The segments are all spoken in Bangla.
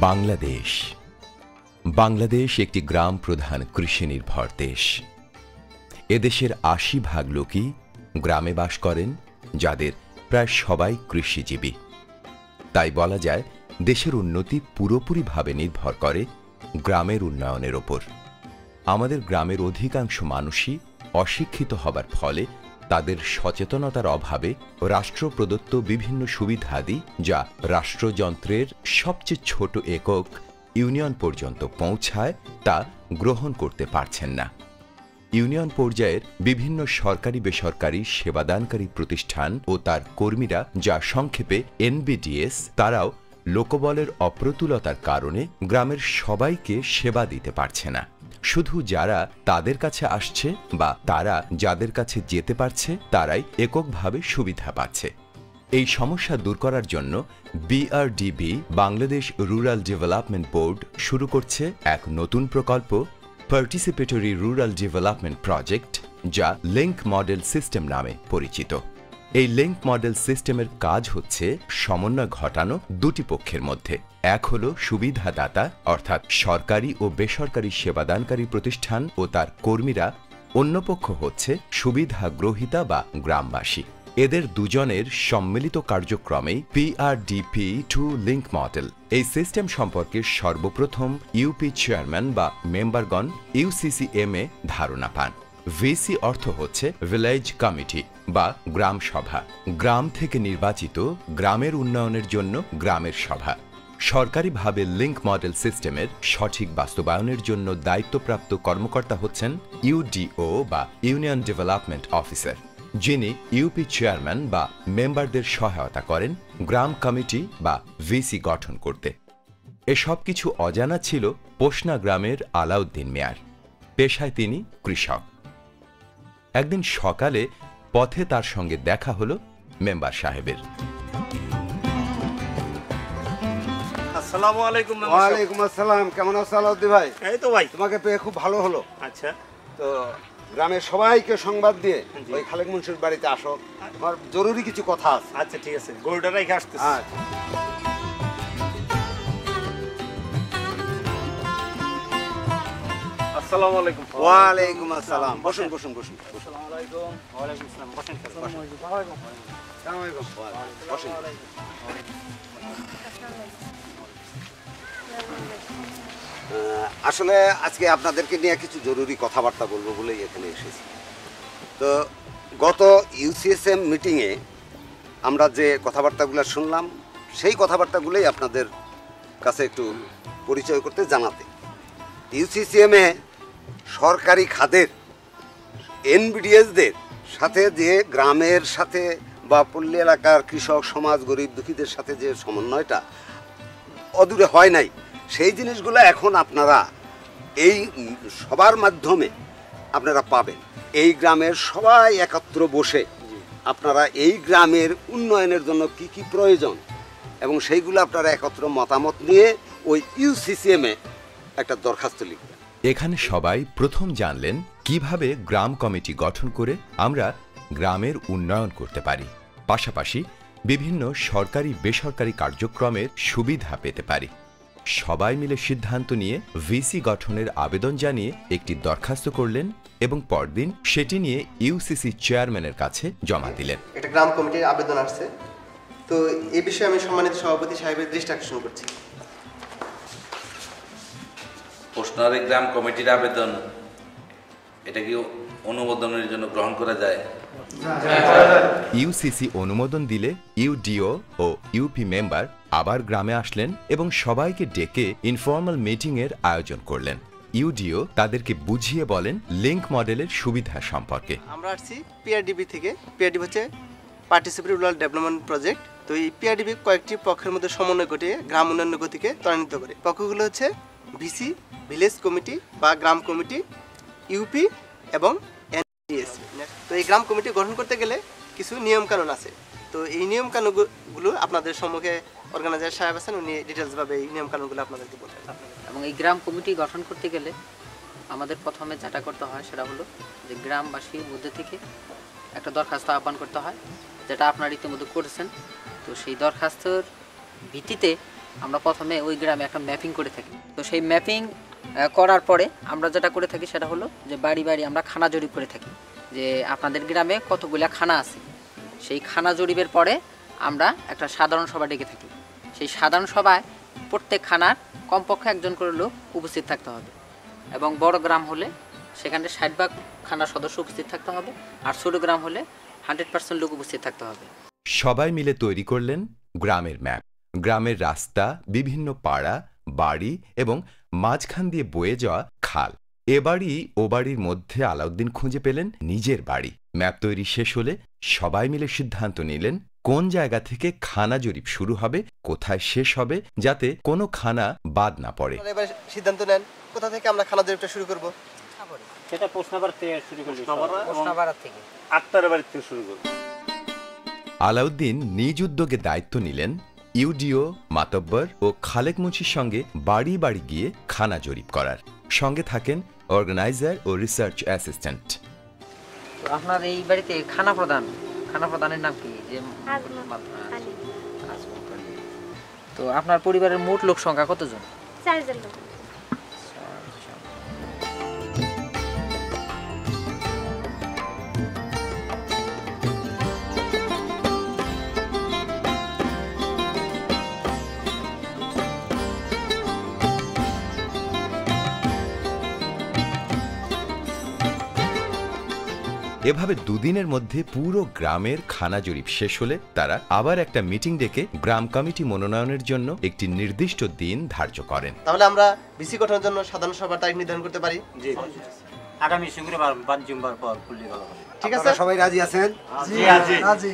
বাংলাদেশ বাংলাদেশ একটি গ্রাম প্রধান কৃষি নির্ভর দেশ। এদেশের ৮০% লোকই গ্রামে বাস করেন, যাদের প্রায় সবাই কৃষিজীবী। তাই বলা যায় দেশের উন্নতি পুরোপুরিভাবে নির্ভর করে গ্রামের উন্নয়নের ওপর। আমাদের গ্রামের অধিকাংশ মানুষই অশিক্ষিত হবার ফলে তাদের সচেতনতার অভাবে রাষ্ট্র প্রদত্ত বিভিন্ন সুবিধাদি, যা রাষ্ট্রযন্ত্রের সবচেয়ে ছোট একক ইউনিয়ন পর্যন্ত পৌঁছায়, তা গ্রহণ করতে পারছেন না। ইউনিয়ন পর্যায়ের বিভিন্ন সরকারি বেসরকারি সেবাদানকারী প্রতিষ্ঠান ও তার কর্মীরা, যা সংক্ষেপে এনবিডিএস, তারাও লোকবলের অপ্রতুলতার কারণে গ্রামের সবাইকে সেবা দিতে পারছে না। শুধু যারা তাদের কাছে আসছে বা তারা যাদের কাছে যেতে পারছে, তারাই এককভাবে সুবিধা পাচ্ছে। এই সমস্যা দূর করার জন্য BRDB, Bangladesh rural development board, শুরু করছে এক নতুন প্রকল্প, পার্টিসিপেটরি রুরাল ডেভেলপমেন্ট প্রজেক্ট, যা লিঙ্ক মডেল সিস্টেম নামে পরিচিত। এই লিঙ্ক মডেল সিস্টেমের কাজ হচ্ছে সমন্বয় ঘটানো দুটি পক্ষের মধ্যে। এক হলো সুবিধাদাতা, অর্থাৎ সরকারি ও বেসরকারি সেবাদানকারী প্রতিষ্ঠান ও তার কর্মীরা, অন্য পক্ষ হচ্ছে সুবিধা গ্রহীতা বা গ্রামবাসী। এদের দুজনের সম্মিলিত কার্যক্রমেই পিআরডিপি টু লিঙ্ক মডেল। এই সিস্টেম সম্পর্কে সর্বপ্রথম ইউপি চেয়ারম্যান বা মেম্বারগণ ইউসিসিএম-এ ধারণা পান। ভিসি অর্থ হচ্ছে ভিলেজ কমিটি বা গ্রাম সভা, গ্রাম থেকে নির্বাচিত গ্রামের উন্নয়নের জন্য গ্রামের সভা। সরকারিভাবে লিঙ্ক মডেল সিস্টেমের সঠিক বাস্তবায়নের জন্য দায়িত্বপ্রাপ্ত কর্মকর্তা হচ্ছেন ইউডিও বা ইউনিয়ন ডেভেলপমেন্ট অফিসার, যিনি ইউপি চেয়ারম্যান বা মেম্বারদের সহায়তা করেন গ্রাম কমিটি বা ভিসি গঠন করতে। এসব কিছু অজানা ছিল পোষনা গ্রামের আলাউদ্দিন মিয়ার। পেশায় তিনি কৃষক। একদিন সকালে পথে তার সঙ্গে দেখা হলো মেম্বার সাহেবের। আসসালামু আলাইকুম। ওয়ালাইকুম আসসালাম। কেমন আছো আলাউদ্দিন ভাই? এই তো ভাই, তোমাকে পেয়ে খুব ভালো হলো। আচ্ছা, তো গ্রামের সবাইকে সংবাদ দিয়ে ওই খালেক মুন্সির বাড়িতে আসো, আমার জরুরি কিছু কথা আছে। আচ্ছা ঠিক আছে, গরুটা রেখে আসতেছি। আচ্ছা। আসসালামু আলাইকুম। ওয়ালাইকুম আসসালাম। বসুন বসুন বসুন। আসসালামু আলাইকুম। ওয়ালাইকুম আসসালাম। বসেন স্যার, বসেন। আসসালামু আলাইকুম। বসুন। আসলে আজকে আপনাদেরকে নিয়ে কিছু জরুরি কথাবার্তা বলবো বলেই এখানে এসেছি। তো গত ইউসিএসএম মিটিংয়ে আমরা যে কথাবার্তাগুলো শুনলাম, সেই কথাবার্তাগুলোই আপনাদের কাছে একটু পরিচয় করতে জানাতে। ইউসিসিএমে সরকারি খাতের এনবিডিএসদের সাথে যে গ্রামের সাথে বা পল্লী এলাকার কৃষক সমাজ, গরিব দুঃখীদের সাথে যে সমন্বয়টা অদূরে হয় নাই, সেই জিনিসগুলো এখন আপনারা এই সবার মাধ্যমে আপনারা পাবেন। এই গ্রামের সবাই একত্র বসে আপনারা এই গ্রামের উন্নয়নের জন্য কি কি প্রয়োজন এবং সেইগুলো আপনারা একত্র মতামত নিয়ে ওই ইউসিসিএমে একটা দরখাস্ত লিখবেন। এখানে সবাই প্রথম জানলেন কিভাবে গ্রাম কমিটি গঠন করে আমরা গ্রামের উন্নয়ন করতে পারি, পাশাপাশি বিভিন্ন সরকারি বেসরকারি কার্যক্রমের সুবিধা পেতে পারি। সবাই মিলে সিদ্ধান্ত নিয়ে ভিসি গঠনের আবেদন জানিয়ে একটি দরখাস্ত করলেন এবং পরদিন সেটি নিয়ে ইউসিসি চেয়ারম্যানের কাছে জমা দিলেন। একটা গ্রাম কমিটির আবেদন আসছে, তো এই বিষয়ে আমি সম্মানিত সভাপতি সাহেবের দৃষ্টি আকর্ষণ করছি। পোষনারে গ্রাম কমিটির আবেদন, এটা কি অনুমোদনের জন্য গ্রহণ করা যায়? ইউসিসি অনুমোদন দিলে ইউডিও ও ইউপি মেম্বার আবার গ্রামে আসলেন এবং সবাইকে ডেকে ইনফর্মাল মিটিং এর আয়োজন করলেন। ইউডিও তাদেরকে বুঝিয়ে বলেন লিঙ্ক মডেলের সুবিধা সম্পর্কে। আমরা আসছি পিআরডিবি থেকে। পিআরডিবি হচ্ছে পার্টিসিপেটরি রুরাল ডেভেলপমেন্ট প্রজেক্ট। তো এই পিআরডিবি কয়েকটি পক্ষের মধ্যে সমন্বয় ঘটিয়ে গ্রাম উন্নয়নের গতিকে ত্বরান্বিত করে। পক্ষগুলো হচ্ছে ভিসি, ভিলেজ কমিটি বা গ্রাম কমিটি, ইউপি এবং এনডিএস। তো এই গ্রাম কমিটি গঠন করতে গেলে কিছু নিয়মকানুন আছে। তো এই নিয়মকানুনগুলো আপনাদের সম্মুখে অর্গানাইজার সাহেব আছেন, উনি ডিটেলসভাবে এই নিয়মকানুনগুলো আপনাদেরকে বলবেন। এবং এই গ্রাম কমিটি গঠন করতে গেলে আমাদের প্রথমে যেটা করতে হয় সেটা হলো যে গ্রামবাসীর মধ্যে থেকে একটা দরখাস্ত আহ্বান করতে হয়, যেটা আপনারা ইতিমধ্যে করেছেন। তো সেই দরখাস্তর ভিত্তিতে আমরা প্রথমে ওই গ্রামে একটা ম্যাপিং করে থাকি। তো সেই ম্যাপিং করার পরে আমরা যেটা করে থাকি সেটা হলো যে বাড়ি বাড়ি আমরা খানা জরিপ করে থাকি, যে আপনাদের গ্রামে কতগুলা খানা আছে। সেই খানা জরিপের পরে আমরা একটা সাধারণ সভা ডেকে থাকি। সেই সাধারণ সভায় প্রত্যেক খানার কমপক্ষে একজন করে লোক উপস্থিত থাকতে হবে, এবং বড় গ্রাম হলে সেখানে 60 খানার সদস্য উপস্থিত থাকতে হবে, আর ছোট গ্রাম হলে 100% লোক উপস্থিত থাকতে হবে। সবাই মিলে তৈরি করলেন গ্রামের ম্যাপ। গ্রামের রাস্তা, বিভিন্ন পাড়া, বাড়ি এবং মাঝখান দিয়ে বয়ে যাওয়া খাল। এ বাড়ি ও বাড়ির মধ্যে আলাউদ্দিন খুঁজে পেলেন নিজের বাড়ি। ম্যাপ তৈরি শেষ হলে সবাই মিলে সিদ্ধান্ত নিলেন কোন জায়গা থেকে খানা জরিপ শুরু হবে, কোথায় শেষ হবে, যাতে কোনো খানা বাদ না পড়ে। এবার সিদ্ধান্ত নেন কোথা থেকে আমরা খানা জরিপটা শুরু করব। সেটা প্রশ্নবার থেকে শুরু করলি, প্রশ্নবাড়া থেকে 8টার বাড়ি থেকে শুরু করব। আলাউদ্দিন নিজ উদ্যোগে দায়িত্ব নিলেন ইউডিও, মাতব্বর ও খালেক মুন্সির সঙ্গে বাড়ি বাড়ি গিয়ে খানা জরিপ করার। সঙ্গে থাকেন অর্গানাইজার ও রিসার্চ অ্যাসিস্ট্যান্ট। তো আপনার এই বাড়িতে খানা প্রধানের নাম কি? যে তো আপনার পরিবারের মোট লোক সংখ্যা কতজন? 4 জন লোক। এভাবে দুদিনের মধ্যে পুরো গ্রামের খানা জরিপ শেষ হলে তারা আবার একটা মিটিং ডেকে গ্রাম কমিটি মনোনয়নের জন্য একটি নির্দিষ্ট দিন ধার্য করেন। তাহলে আমরা বিসি গঠনের জন্য সাধারণ সভার তারিখ নির্ধারণ করতে পারি। জি, আগামী শুক্রবার বা জুমবার পর করলে ভালো হবে। ঠিক আছে, সবাই রাজি আছেন? জি জি।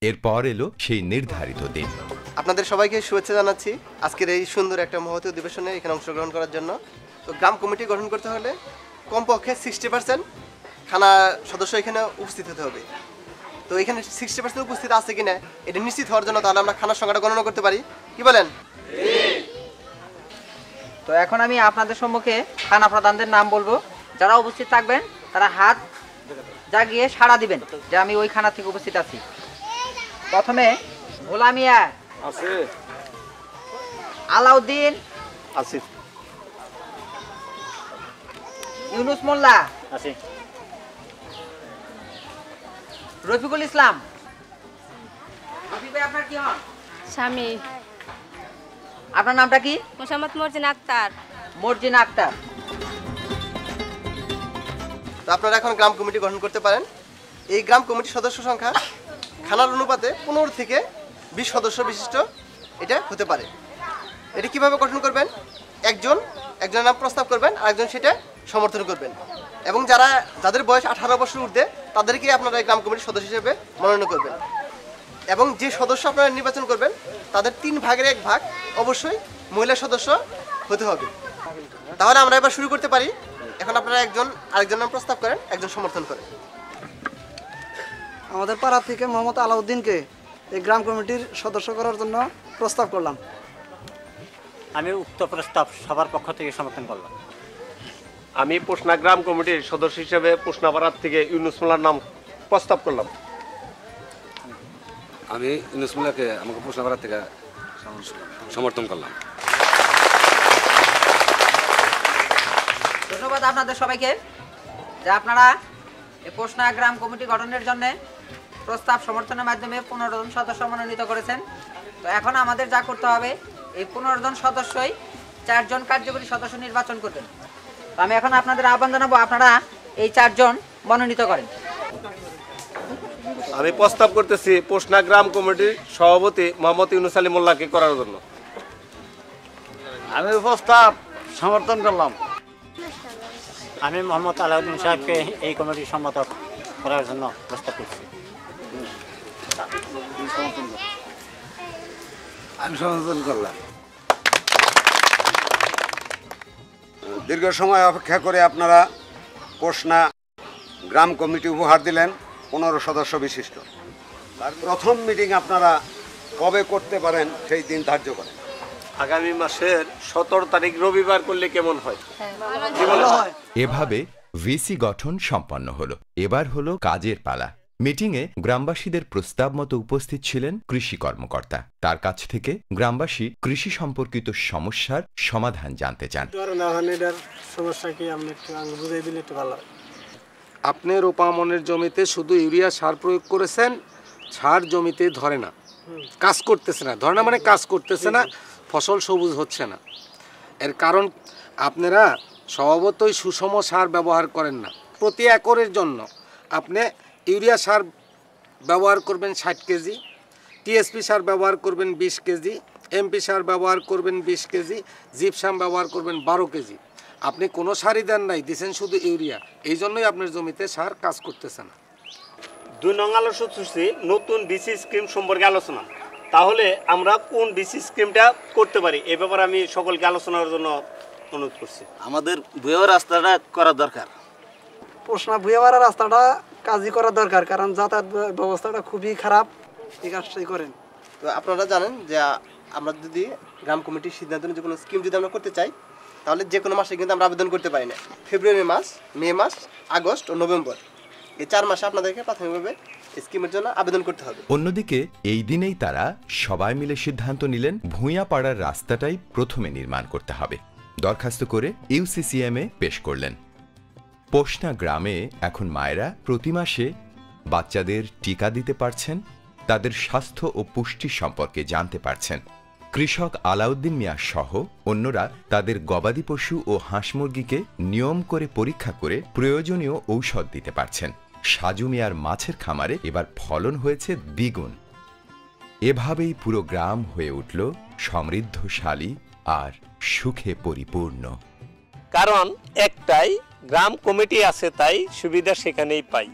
এরপর এলো সেই নির্ধারিত দিন। আপনাদের সবাইকে শুভেচ্ছা জানাচ্ছি আজকের এই সুন্দর একটা মহতী অধিবেশনে এখানে অংশগ্রহণ করার জন্য। তো গ্রাম কমিটি গঠন করতে হলে কমপক্ষে 60% খানা সদস্য এখানে উপস্থিত হতে হবে। তো এখানে 60% উপস্থিত আছে কিনা এটা নিশ্চিত হওয়ার জন্য তাহলে আমরা খানার সংখ্যাটা গণনা করতে পারি। কি বলেন? তো এখন আমি আপনাদের সম্মুখে খানা প্রধানদের নাম বলবো। যারা উপস্থিত থাকবেন তারা হাত জাগিয়ে সাড়া দিবেন যে আমি ওই খানা থেকে উপস্থিত আছি। প্রথমে গোলামিয়া আছে, আলাউদ্দিন, আছে, ইউনুস মোল্লা, আছে, রফিকুল ইসলাম। রফিক ভাই আপনার কি হন? স্বামী আপনার নামটা কি? মোসাম্মদ মর্জিনা আক্তার। মর্জিনা আক্তার। তো আপনারা এখন গ্রাম কমিটি গঠন করতে পারেন। এই গ্রাম কমিটির সদস্য সংখ্যা খানার অনুপাতে 15 থেকে 20 সদস্য বিশিষ্ট এটা হতে পারে। এটা কিভাবে গঠন করবেন? একজনের নাম প্রস্তাব করবেন, আরেকজন সেটা সমর্থন করবেন, এবং যাদের বয়স 18 বছর ঊর্ধ্বে তাদেরকে আপনারা এই গ্রাম কমিটির সদস্য হিসেবে মনোনয়ন করবেন। এবং যে সদস্য আপনারা নির্বাচন করবেন তাদের 3 ভাগের 1 ভাগ অবশ্যই মহিলা সদস্য হতে হবে। তাহলে আমরা এবার শুরু করতে পারি। এখন আপনারা আরেকজন নাম প্রস্তাব করেন, একজন সমর্থন করেন। আমাদের পাড়া থেকে মোহাম্মদ আলাউদ্দিনকে এই গ্রাম কমিটির সদস্য করার জন্য প্রস্তাব করলাম। আমি উক্ত প্রস্তাব সবার পক্ষ থেকে সমর্থন করলাম। আমি পোষনা গ্রাম কমিটির সদস্য হিসেবে পোষনাপাড়ার থেকে ইউনুস মোল্লার নাম প্রস্তাব করলাম। আমি ইউনুস মোল্লাকে আমাকে পোষনাপাড়া থেকে সমর্থন করলাম। ধন্যবাদ আপনাদের সবাইকে যে আপনারা এই পোষনা গ্রাম কমিটি গঠনের জন্য প্রস্তাব সমর্থনের মাধ্যমে 15 জন সদস্য মনোনীত করেছেন। তো এখন আমাদের যা করতে হবে, এই 15 জন সদস্যই 4 জন কার্যকরী সদস্য নির্বাচন করবেন। তো আমি এখন আপনাদের আহ্বান জানাবো আপনারা এই 4 জন মনোনীত করেন। আমি প্রস্তাব করতেছি পোষনা গ্রাম কমিটির সভাপতি মোহাম্মদ ইউনুস আলী মোল্লাকে করার জন্য। আমি প্রস্তাব সমর্থন করলাম। আমি মোহাম্মদ আলাউদ্দিন সাহেবকে এই কমিটির সম্পাদক করার জন্য প্রস্তাব করছি। আমি সমর্থন করলাম। দীর্ঘ সময় অপেক্ষা করে আপনারা পোষনা গ্রাম কমিটি উপহার দিলেন 15 সদস্য বিশিষ্ট। তার প্রথম মিটিং আপনারা কবে করতে পারেন সেই দিন ধার্য করেন। আগামী মাসের 17 তারিখ রবিবার করলে কেমন হয়? এভাবে ভিসি গঠন সম্পন্ন হলো। এবার হলো কাজের পালা। মিটিংয়ে গ্রামবাসীদের প্রস্তাব মতো উপস্থিত ছিলেন কৃষি কর্মকর্তা। তার কাছ থেকে গ্রামবাসী কৃষি সম্পর্কিত সমস্যার সমাধান জানতে চান। আপনি রোপামনের জমিতে শুধু ইউরিয়া সার প্রয়োগ করেছেন, সার জমিতে ধরে না, কাজ করতেছে না, ধরে না মানে কাজ করতেছে না, ফসল সবুজ হচ্ছে না। এর কারণ আপনারা স্বভাবতই সুষম সার ব্যবহার করেন না। প্রতি একরের জন্য আপনি ইউরিয়া সার ব্যবহার করবেন 60 কেজি, টিএসপি সার ব্যবহার করবেন 20 কেজি, এমপি সার ব্যবহার করবেন 20 কেজি, জিপসাম ব্যবহার করবেন 12 কেজি। আপনি কোনো সারই দেন নাই, দিচ্ছেন শুধু ইউরিয়া। এই জন্যই আপনার জমিতে সার কাজ করতেছে না। 2 নং আলোচনা নতুন বিসি স্কিম সম্পর্কে আলোচনা। তাহলে আমরা কোন বিসি স্কিমটা করতে পারি এ ব্যাপারে আমি সকলকে আলোচনার জন্য অনুরোধ করছি। আমাদের ভুয়া রাস্তাটা করা দরকার। পোষনা ভুয়াবাড়া রাস্তাটা কাজই করা দরকার, কারণ যাতায়াত ব্যবস্থাটা খুবই খারাপ। এই কাজটাই করেন। তো আপনারা জানেন যে আমরা যদি গ্রাম কমিটির সিদ্ধান্ত যে কোনো স্কিম যদি আমরা করতে চাই, তাহলে যে কোনো মাসে কিন্তু আমরা আবেদন করতে পারি না। ফেব্রুয়ারি মাস, মে মাস, আগস্ট ও নভেম্বর, এই 4 মাসে আপনাদেরকে প্রাথমিকভাবে স্কিমের জন্য আবেদন করতে হবে। অন্যদিকে এই দিনেই তারা সবাই মিলে সিদ্ধান্ত নিলেন ভূঁইয়াপাড়ার রাস্তাটাই প্রথমে নির্মাণ করতে হবে। দরখাস্ত করে ইউসিসিএমে পেশ করলেন। পোষনা গ্রামে এখন মায়েরা প্রতি মাসে বাচ্চাদের টিকা দিতে পারছেন, তাদের স্বাস্থ্য ও পুষ্টি সম্পর্কে জানতে পারছেন। কৃষক আলাউদ্দিন মিয়া সহ অন্যরা তাদের গবাদি পশু ও হাঁস মুরগিকে নিয়ম করে পরীক্ষা করে প্রয়োজনীয় ঔষধ দিতে পারছেন। সাজু মিয়ার মাছের খামারে এবার ফলন হয়েছে দ্বিগুণ। এভাবেই পুরো গ্রাম হয়ে উঠল সমৃদ্ধশালী আর সুখে পরিপূর্ণ। কারণ একটাই, গ্রাম কমিটি আছে তাই সুবিধা সেখানেই পাই।